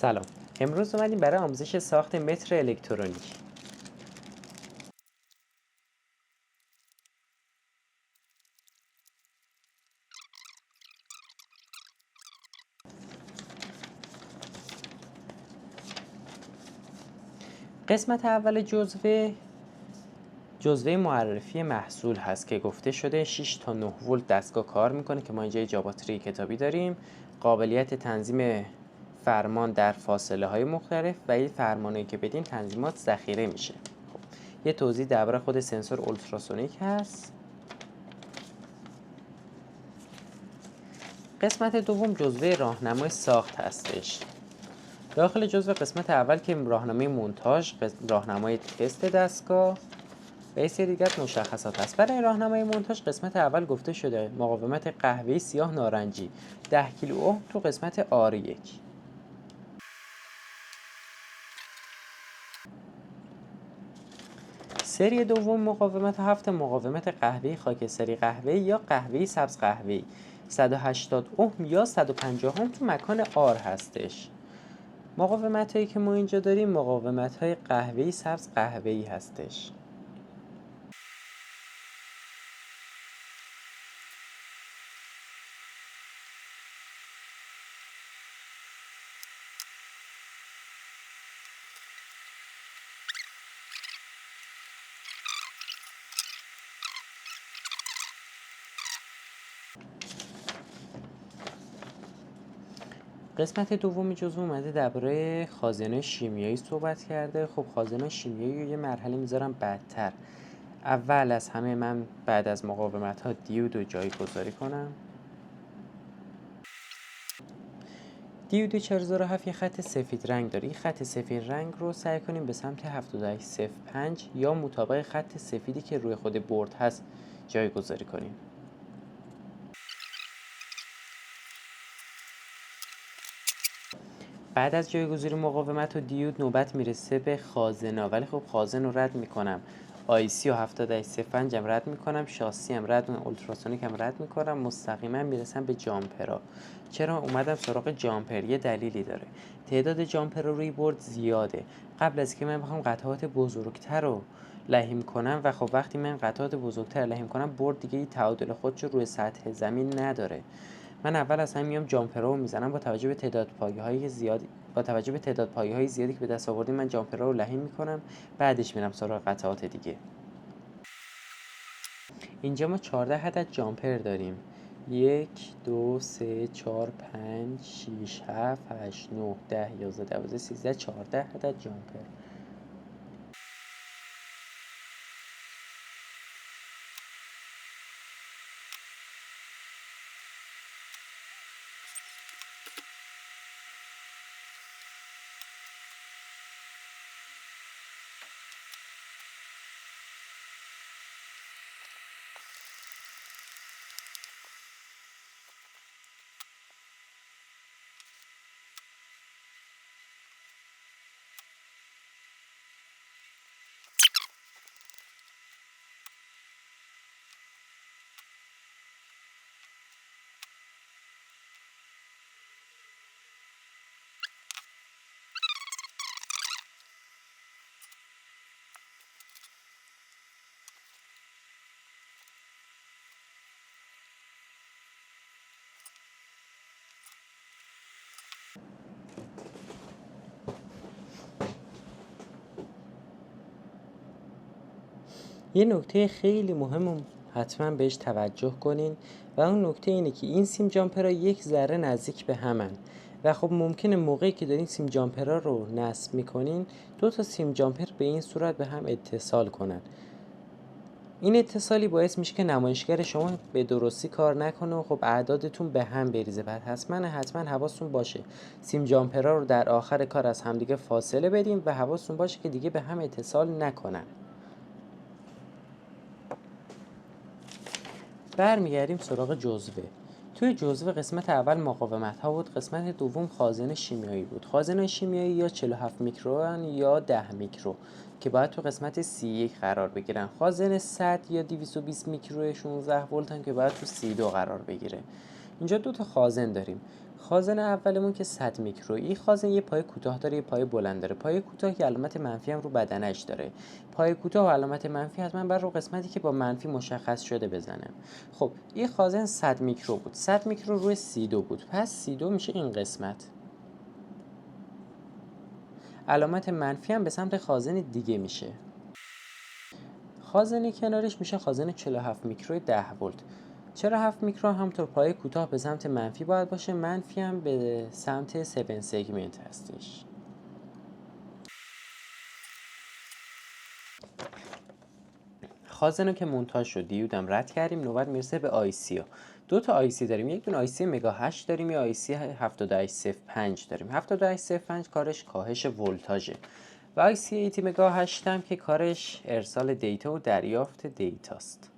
سلام. امروز اومدیم برای آموزش ساخت متر الکترونیک. قسمت اول جزوه معرفی محصول هست که گفته شده 6 تا 9 ولت دستگاه کار میکنه که ما اینجا یه جاباتری کتابی داریم، قابلیت تنظیم فرمان در فاصله های مختلف و این فرمانایی که بدین تنظیمات ذخیره میشه. خب. یه توضیح درباره خود سنسور اولتراسونیک هست. قسمت دوم جزوه راهنمای ساخت هستش. داخل جزو قسمت اول که راهنمای مونتاژ، راهنمای تست دستگاه و یه سری دیگر مشخصات هست. برای راهنمای مونتاژ قسمت اول گفته شده مقاومت قهوه‌ای سیاه نارنجی 10 کیلو اوم تو قسمت R1. سری دوم مقاومت 7 مقاومت قهوه‌ای خاکستری قهوه‌ای یا قهوه‌ای سبز قهوه‌ای 180 اوم یا 150 اوم تو مکان R هستش. مقاومت هایی که ما اینجا داریم مقاومت های قهوه‌ای سبز قهوه‌ای هستش. قسمت دوم جزو اومده درباره خازن‌های شیمیایی صحبت کرده. خب خازن‌های شیمیایی رو یه مرحله میذارم بعدتر. اول از همه من بعد از مقاومت ها دیود رو جایگذاری کنم. دیود 4007 یه خط سفید رنگ داره. این خط سفید رنگ رو سعی کنیم به سمت 7805 یا مطابق خط سفیدی که روی خود بورد هست جایگذاری کنیم. بعد از جایگذاری مقاومت و دیود نوبت میرسه به خازنا، ولی خب خازن رو رد میکنم. آیسی و 7805 هم رد میکنم، شاسی هم رد میکنم، اولتراسونیک هم رد میکنم، مستقیما میرسم به جامپرا. چرا اومدم سراغ جامپر؟ یه دلیلی داره. تعداد جامپر روی بورد زیاده. قبل از که من بخوام قطعات بزرگتر رو لحیم کنم و خب وقتی من قطعات بزرگتر لحیم کنم بورد دیگه تعادل خودش رو روی سطح زمین نداره. من اول از همه میام جامپرها رو میزنم. با توجه به تعداد پایه‌های زیادی که به دست آوردیم من جامپرها رو لحیم میکنم، بعدش میرم سراغ قطعات دیگه. اینجا ما 14 عدد جامپر داریم. 1 2 3 4 5 6 7 8 9 10 11 12 13 14 عدد جامپر. یه نکته خیلی مهم حتما بهش توجه کنین و اون نکته اینه که این سیم جامپرها یک ذره نزدیک به همن و خب ممکنه موقعی که دارین سیم جامپرها رو نصب میکنین 2 تا سیم جامپر به این صورت به هم اتصال کنن. این اتصالی باعث میشه که نمایشگر شما به درستی کار نکنه و خب اعدادتون به هم بریزه. بعد حتما حواستون باشه سیم جامپرها رو در آخر کار از همدیگه فاصله بدین و حواستون باشه که دیگه به هم اتصال نکنن. برمیگردیم سراغ جزوه. توی جزوه قسمت اول مقاومت ها بود، قسمت دوم خازن شیمیایی بود. خازن شیمیایی یا 47 میکرو یا 10 میکرو که باید تو قسمت C1 قرار بگیرن. خازن 100 یا 220 میکرو 16 ولت هم که باید تو C2 قرار بگیره. اینجا دو تا خازن داریم. خازن اولمون که 100 میکرو، این خازن یه پای کوتاه داره، یه پای بلند داره. پای کوتاه یه علامت منفی هم رو بدنش داره. پای کوتاه و علامت منفی حتما بر رو قسمتی که با منفی مشخص شده بزنه. خب این خازن 100 میکرو بود. 100 میکرو روی 32 بود. پس 32 میشه این قسمت. علامت منفی هم به سمت خازن دیگه میشه. خازن کنارش میشه خازن 47 میکرو 10 ولت. 47 میکرو همطور پای کوتاه به سمت منفی باید باشه، منفی هم به سمت 7 سگمنت هستش. خازن رو که مونتاژ شد، دیودم رد کردیم، نوبت میرسه به آیسی ها. دو تا آیسی داریم، یک دونه آیسی مگا 8 داریم، یه آیسی 7805 داریم. 7805 کارش کاهش ولتاژه و آیسی 80 مگا 8 هم که کارش ارسال دیتا و دریافت دیتاست.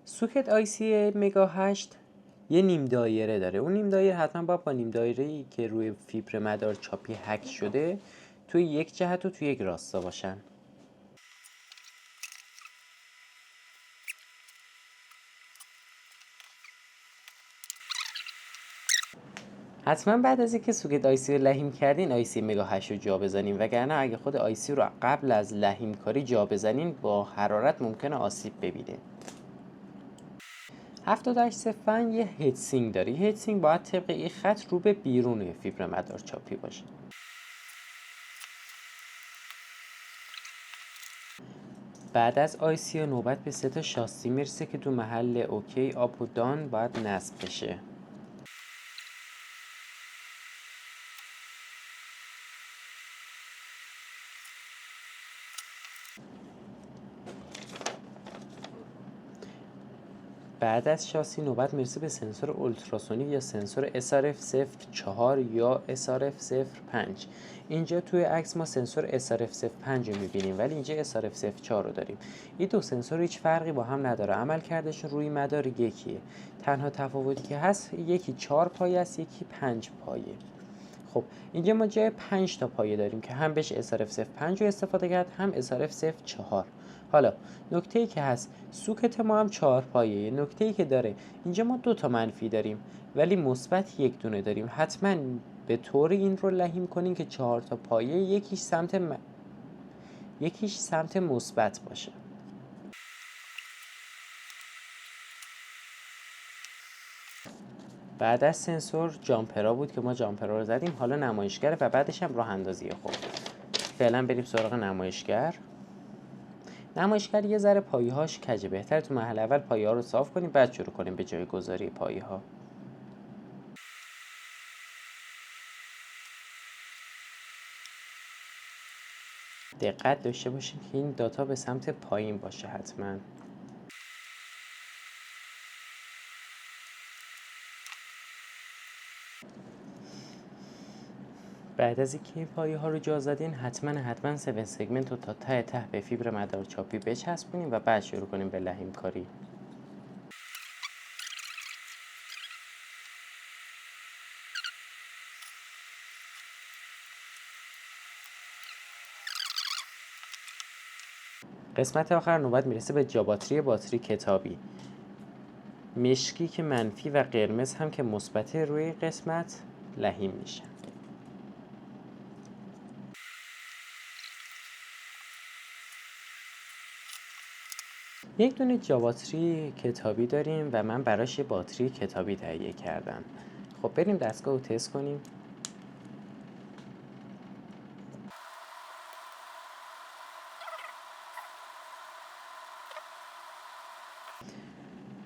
سوکت آیسی مگا 8 یه نیم دایره داره. اون نیم دایره حتما باید با نیم دایره‌ای که روی فیبر مدار چاپی هک شده توی یک جهت و توی یک راستا باشن. حتما بعد از اینکه سوکت آیسی رو لحیم کردین آیسی مگا 8 رو جا بزنین، وگرنه اگه خود آیسی رو قبل از لحیم کاری جا بزنین با حرارت ممکنه آسیب ببینه. 7805 یه هیتسینگ داره. هیتسینگ باید طبق این خط رو به بیرون فیبر مدار چاپی باشه. بعد از آیسی نوبت به 3 تا شاسی میرسه که تو محل اوکی آپ و دان باید نصب بشه. بعد از شاسی نوبت میرسه به سنسور اولتراسونیک یا سنسور SRF 04 یا SRF 05. اینجا توی عکس ما سنسور SRF 05 رو میبینیم ولی اینجا SRF 04 رو داریم. این دو سنسور هیچ فرقی با هم نداره، عملکردشون روی مدار یکیه. تنها تفاوتی که هست یکی 4 پایه است، یکی 5 پایه. خب اینجا ما جای 5 تا پایه داریم که هم بهش SRF 05 رو استفاده کرد، هم SRF 04. حالا نکته ای که هست، سوکت ما هم 4 پایه. نکته ای که داره اینجا ما 2 تا منفی داریم ولی مثبت یک دونه داریم. حتما به طور این رو لحیم کنین که 4 تا پایه یکیش سمت مثبت باشه. بعد از سنسور جامپرا بود که ما جامپرا رو زدیم. حالا نمایشگره و بعدش هم راه اندازیه. خب فعلا بریم سراغ نمایشگر. نمایشگر یه ذره پایه‌هاش کجه، بهتر تو مرحله اول پایه‌ها رو صاف کنیم بعد شروع کنیم به جای گذاری پایه‌ها. دقت داشته باشیم که این داتا به سمت پایین باشه حتما. بعد از اینکه این پایه ها رو جا زدین حتما 7 سگمنت رو تا ته به فیبر مدار چاپی بچسبونیم و بعد شروع کنیم به لحیم کاری. قسمت آخر نوبت میرسه به جاباتری باتری کتابی. مشکی که منفی و قرمز هم که مثبت روی قسمت لحیم میشه. یک دونه جاباتری کتابی داریم و من براش یه باتری کتابی تهیه کردم. خب بریم دستگاه رو تست کنیم.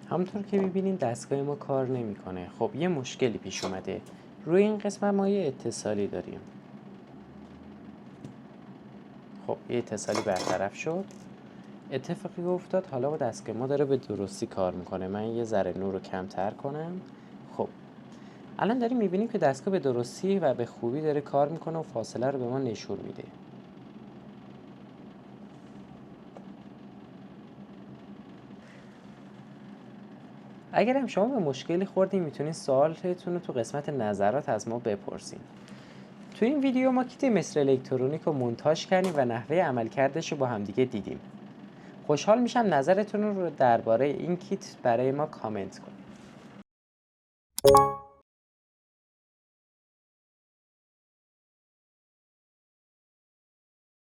همونطور که میبینیم دستگاه ما کار نمیکنه. خب یه مشکلی پیش اومده. روی این قسمت ما یه اتصالی داریم. خب یه اتصالی برطرف شد. اتفاقی افتاد حالا با دستگاه ما داره به درستی کار میکنه. من یه ذره نور رو کمتر کنم. خب الان داریم میبینیم که دستگاه به درستی و به خوبی داره کار میکنه و فاصله رو به ما نشون میده. اگر هم شما به مشکلی خوردین میتونین سوالتون رو تو قسمت نظرات از ما بپرسین. تو این ویدیو ما کیت مصر الکترونیک رو مونتاژ کردیم و نحوه عملکردش رو با همدیگه دیدیم. خوشحال میشم نظرتون رو درباره این کیت برای ما کامنت کنید.